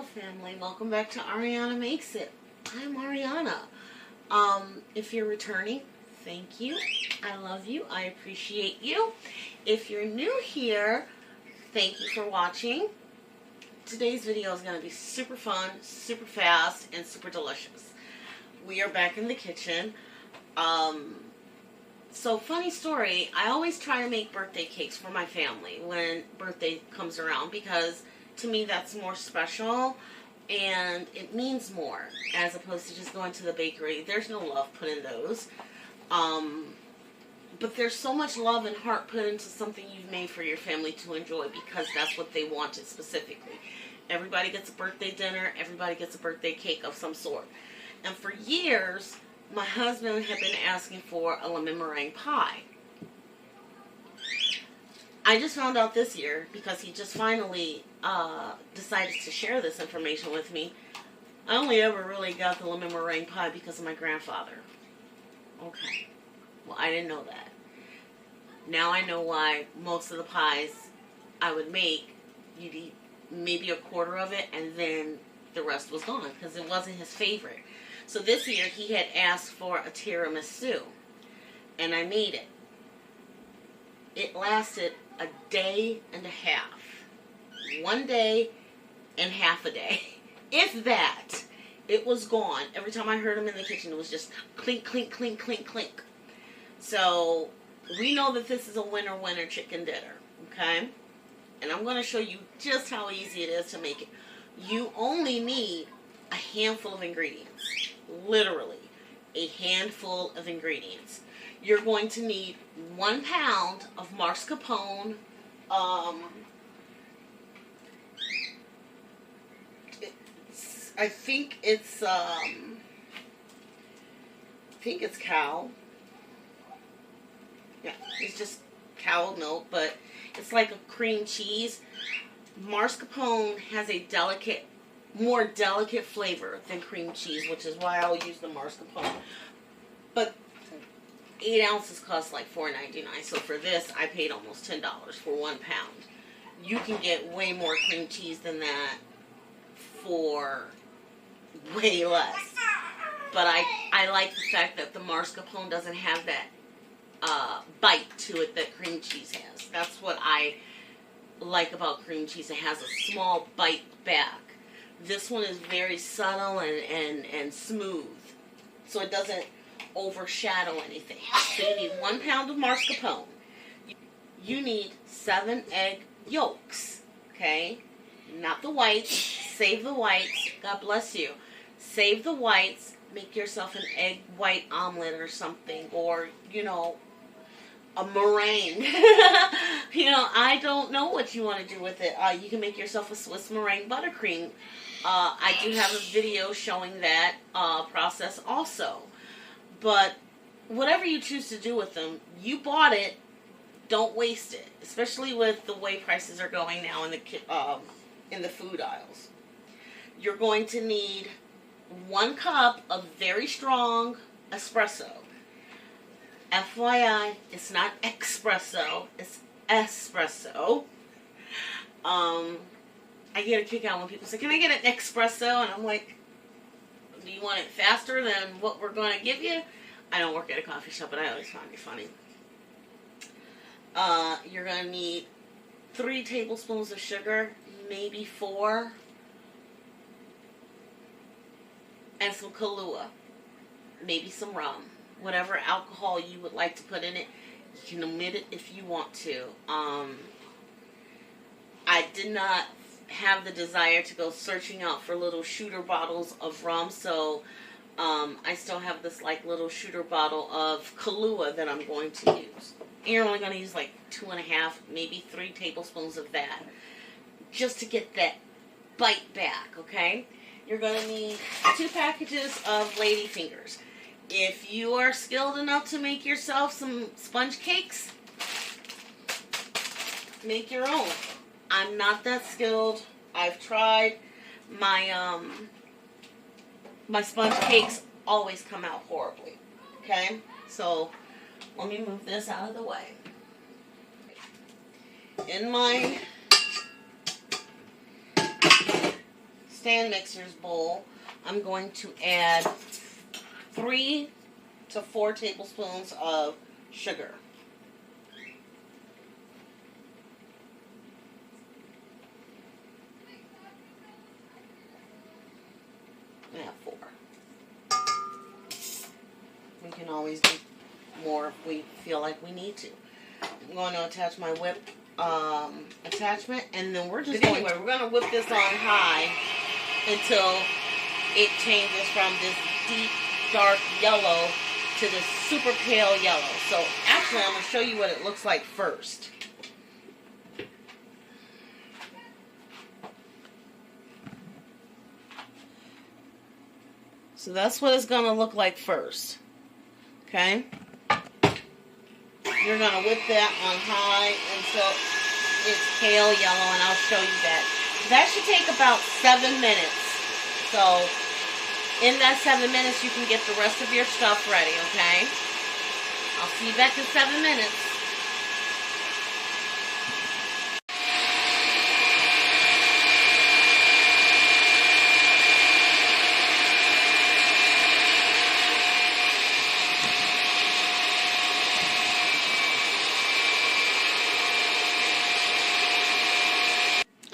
Hello family, welcome back to Ahriana Makes It. I'm Ahriana. If you're returning, thank you. I love you. I appreciate you. If you're new here, thank you for watching. Today's video is going to be super fun, super fast, and super delicious. We are back in the kitchen. So funny story, I always try to make birthday cakes for my family when birthday comes around because to me that's more special and it means more as opposed to just going to the bakery. There's no love put in those. But there's so much love and heart put into something you've made for your family to enjoy because that's what they wanted specifically. Everybody gets a birthday dinner, everybody gets a birthday cake of some sort. And for years, my husband had been asking for a lemon meringue pie. I just found out this year, because he just finally decided to share this information with me, I only ever really got the lemon meringue pie because of my grandfather. Okay. Well, I didn't know that. Now I know why most of the pies I would make, you'd eat maybe a quarter of it, and then the rest was gone, because it wasn't his favorite. So this year, he had asked for a tiramisu, and I made it. It lasted a day and a half. 1 day and half a day. If that. It was gone. Every time I heard him in the kitchen, it was just clink, clink, clink, clink, clink. So, we know that this is a winner chicken dinner, okay? And I'm going to show you just how easy it is to make it. You only need a handful of ingredients. Literally, a handful of ingredients. You're going to need 1 pound of mascarpone. I think it's cow. Yeah, it's just cow milk, but it's like a cream cheese. Mascarpone has a more delicate flavor than cream cheese, which is why I'll use the mascarpone. But 8 ounces cost like $4.99, so for this I paid almost $10 for 1 pound. You can get way more cream cheese than that for way less. But I like the fact that the mascarpone doesn't have that bite to it that cream cheese has. That's what I like about cream cheese. It has a small bite back. This one is very subtle and smooth, so it doesn't overshadow anything. So you need 1 pound of mascarpone. You need 7 egg yolks, okay? Not the whites. Save the whites. God bless you. Save the whites. Make yourself an egg white omelet or something, or, you know, a meringue. You know, I don't know what you want to do with it. You can make yourself a Swiss meringue buttercream. I do have a video showing that process also. But whatever you choose to do with them, you bought it, don't waste it. Especially with the way prices are going now in the food aisles. You're going to need 1 cup of very strong espresso. FYI, it's not espresso, it's espresso. I get a kick out when people say, can I get an espresso? And I'm like, do you want it faster than what we're going to give you? I don't work at a coffee shop, but I always find it funny. You're going to need 3 tablespoons of sugar, maybe 4. And some Kaluha. Maybe some rum. Whatever alcohol you would like to put in it, you can omit it if you want to. I did not have the desire to go searching out for little shooter bottles of rum, so I still have this like little shooter bottle of Kaluha that I'm going to use. You're only going to use like 2.5, maybe 3 tablespoons of that, just to get that bite back, okay? You're going to need 2 packages of lady fingers. If you are skilled enough to make yourself some sponge cakes, make your own. I'm not that skilled. I've tried. My sponge cakes always come out horribly. Okay? So, let me move this out of the way. stand mixer's bowl, I'm going to add 3 to 4 tablespoons of sugar. Yeah, 4. We can always do more if we feel like we need to. I'm going to attach my whip attachment, and then we're just we're going to whip this on high until it changes from this deep dark yellow to this super pale yellow. So actually, I'm going to show you what it looks like first. So that's what it's going to look like first. Okay? You're going to whip that on high until it's pale yellow, and I'll show you that. That should take about 7 minutes. So, in that 7 minutes, you can get the rest of your stuff ready, okay? I'll see you back in 7 minutes.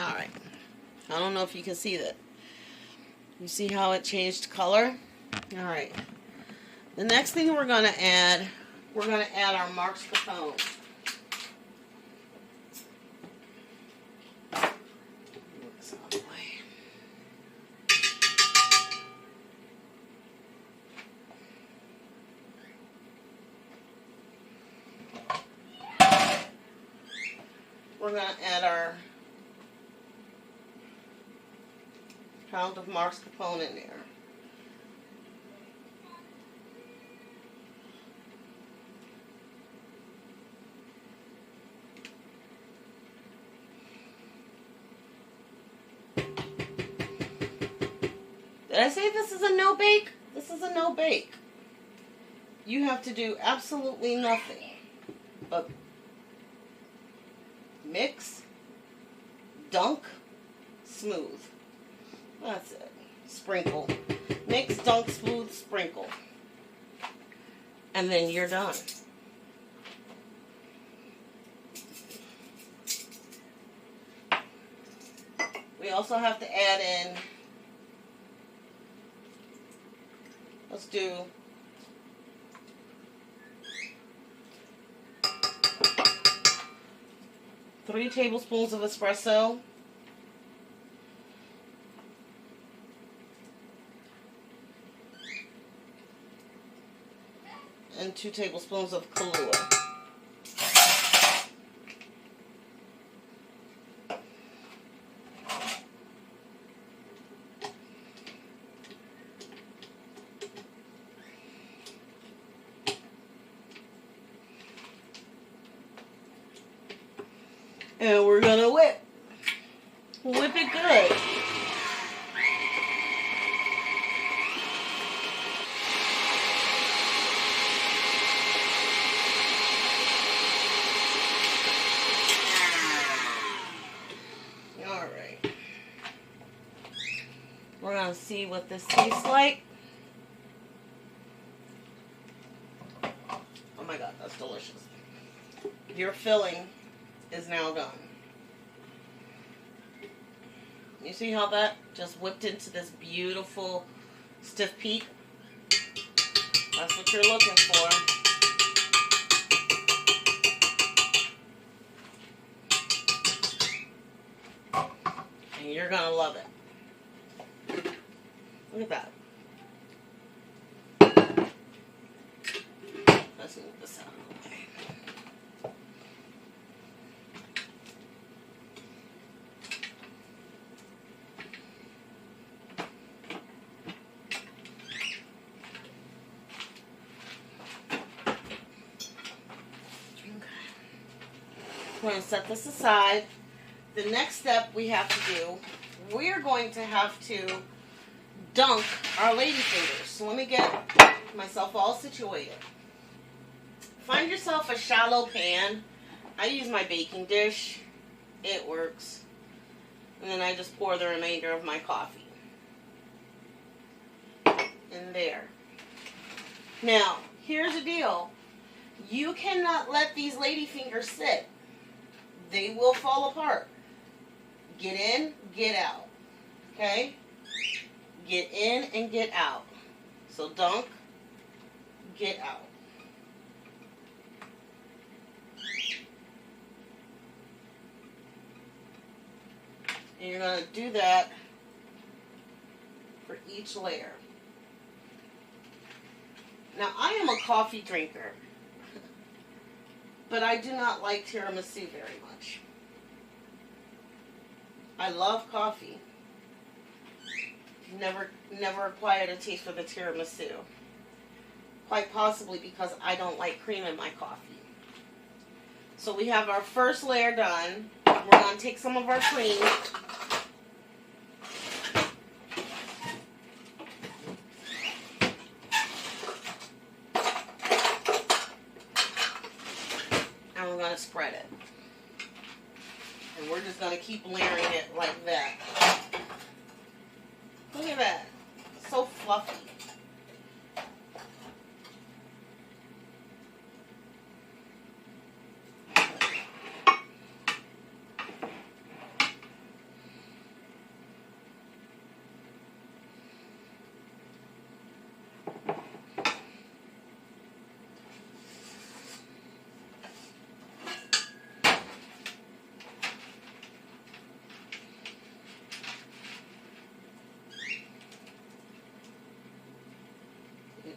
Alright. I don't know if you can see that. You see how it changed color? Alright. The next thing we're going to add our Marscapone. Move this out of the way. We're going to add our pound of Marscapone in there. Did I say this is a no bake? This is a no bake. You have to do absolutely nothing but mix, dunk, smooth. That's it. Sprinkle. Mix, dunk, smooth, sprinkle. And then you're done. We also have to add in, let's do 3 tablespoons of espresso. And 2 tablespoons of Kaluha. And we're gonna whip. Whip it good. Alright. We're gonna see what this tastes like. Oh my god, that's delicious. Your filling is now done. You see how that just whipped into this beautiful stiff peak? That's what you're looking for. And you're gonna love it. Look at that. Let's move this out of the way. We're going to set this aside. The next step we have to do, we're going to have to dunk our lady fingers. So let me get myself all situated. Find yourself a shallow pan. I use my baking dish. It works. And then I just pour the remainder of my coffee. in there. Now, here's the deal. You cannot let these ladyfingers sit. They will fall apart. Get in, get out. Okay? Get in and get out. So dunk, get out. And you're going to do that for each layer. Now, I am a coffee drinker, but I do not like tiramisu very much. I love coffee. Never acquired a taste for the tiramisu. Quite possibly because I don't like cream in my coffee. So we have our first layer done. We're going to take some of our cream. And we're going to spread it. And we're just going to keep layering it like that. Look at that. So fluffy.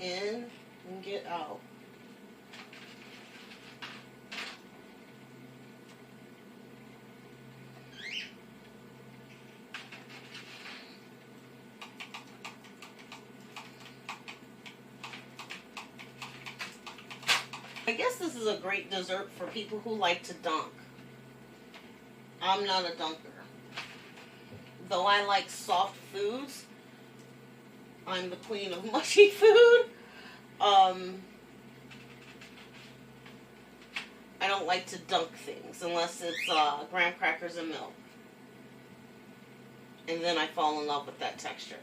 In and get out. I guess this is a great dessert for people who like to dunk. I'm not a dunker. Though I like soft foods, I'm the queen of mushy food. I don't like to dunk things unless it's graham crackers and milk. And then I fall in love with that texture.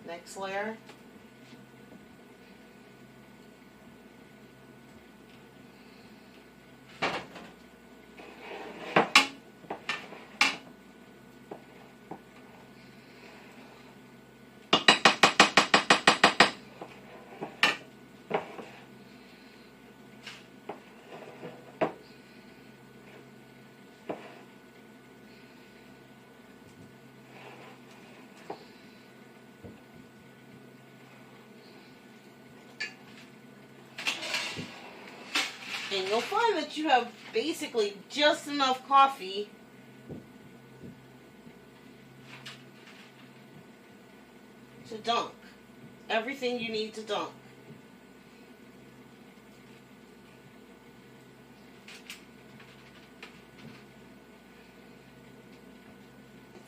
Next layer. And you'll find that you have basically just enough coffee to dunk. Everything you need to dunk.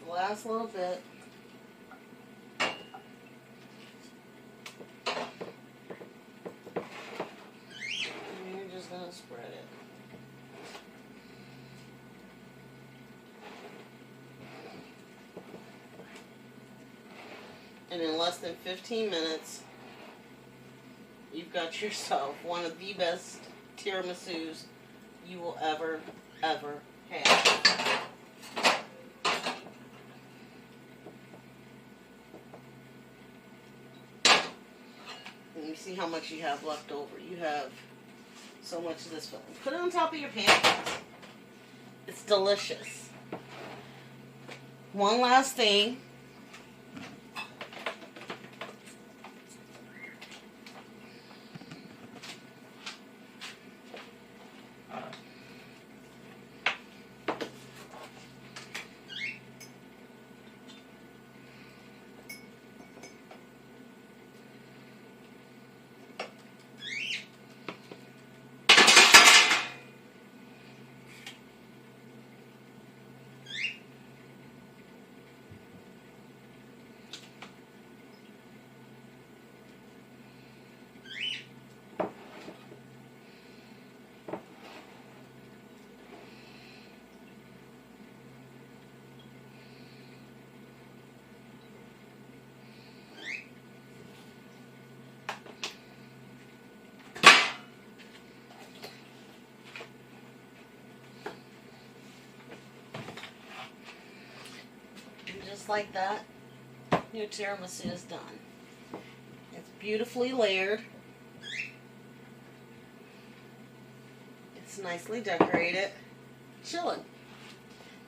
The last little bit. Gonna spread it. And in less than 15 minutes, you've got yourself one of the best tiramisus you will ever have. And you see how much you have left over. You have so much of this filling. Put it on top of your pancakes. It's delicious. One last thing. just like that, your tiramisu is done. It's beautifully layered. It's nicely decorated. Chill it.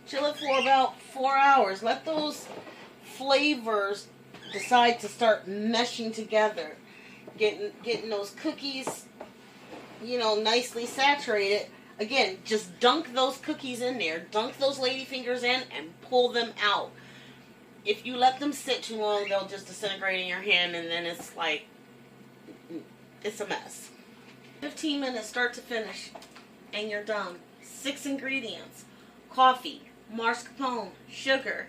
Chill it for about 4 hours. Let those flavors decide to start meshing together. Getting those cookies, nicely saturated. Again, just dunk those cookies in there. Dunk those ladyfingers in and pull them out. If you let them sit too long, they'll just disintegrate in your hand, and then it's like, it's a mess. 15 minutes start to finish, and you're done. 6 ingredients: coffee, mascarpone, sugar,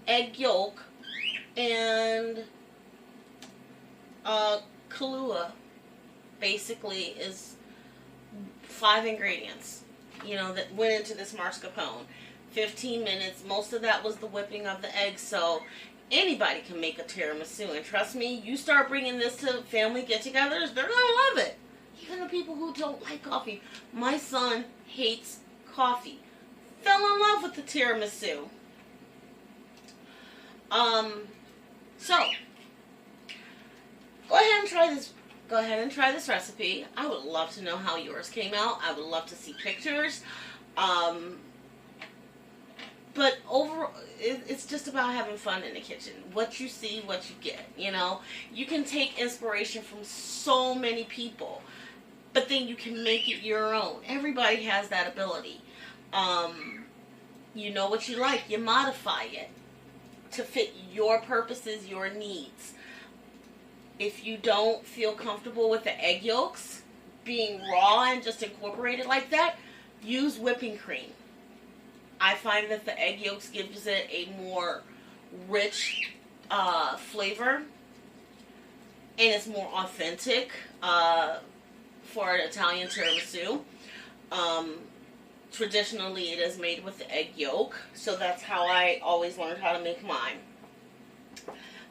egg yolk, and Kaluha. Basically is 5 ingredients, that went into this mascarpone. 15 minutes. Most of that was the whipping of the eggs, so anybody can make a tiramisu. And trust me, you start bringing this to family get-togethers, they're gonna love it. Even the people who don't like coffee. My son hates coffee. Fell in love with the tiramisu. So go ahead and try this. Go ahead and try this recipe. I would love to know how yours came out. I would love to see pictures. But overall, it's just about having fun in the kitchen. What you see, what you get, You can take inspiration from so many people, but then you can make it your own. Everybody has that ability. You know what you like. You modify it to fit your purposes, your needs. If you don't feel comfortable with the egg yolks being raw and just incorporated like that, use whipping cream. I find that the egg yolks gives it a more rich flavor, and it's more authentic for an Italian tiramisu. Traditionally, it is made with the egg yolk, so that's how I always learned how to make mine.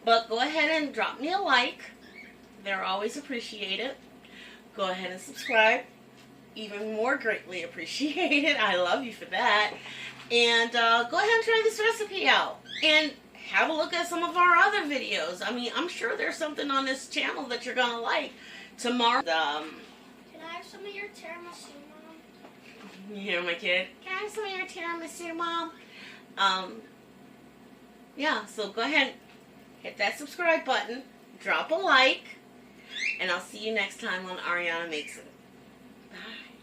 But go ahead and drop me a like. They're always appreciated. Go ahead and subscribe. Even more greatly appreciated. I love you for that. And go ahead and try this recipe out. And have a look at some of our other videos. I mean, I'm sure there's something on this channel that you're going to like. Tomorrow, Can I have some of your tiramisu, Mom? you hear my kid? Can I have some of your tiramisu, Mom? Yeah, so go ahead, hit that subscribe button, drop a like, and I'll see you next time on Ahriana Makes It. Bye.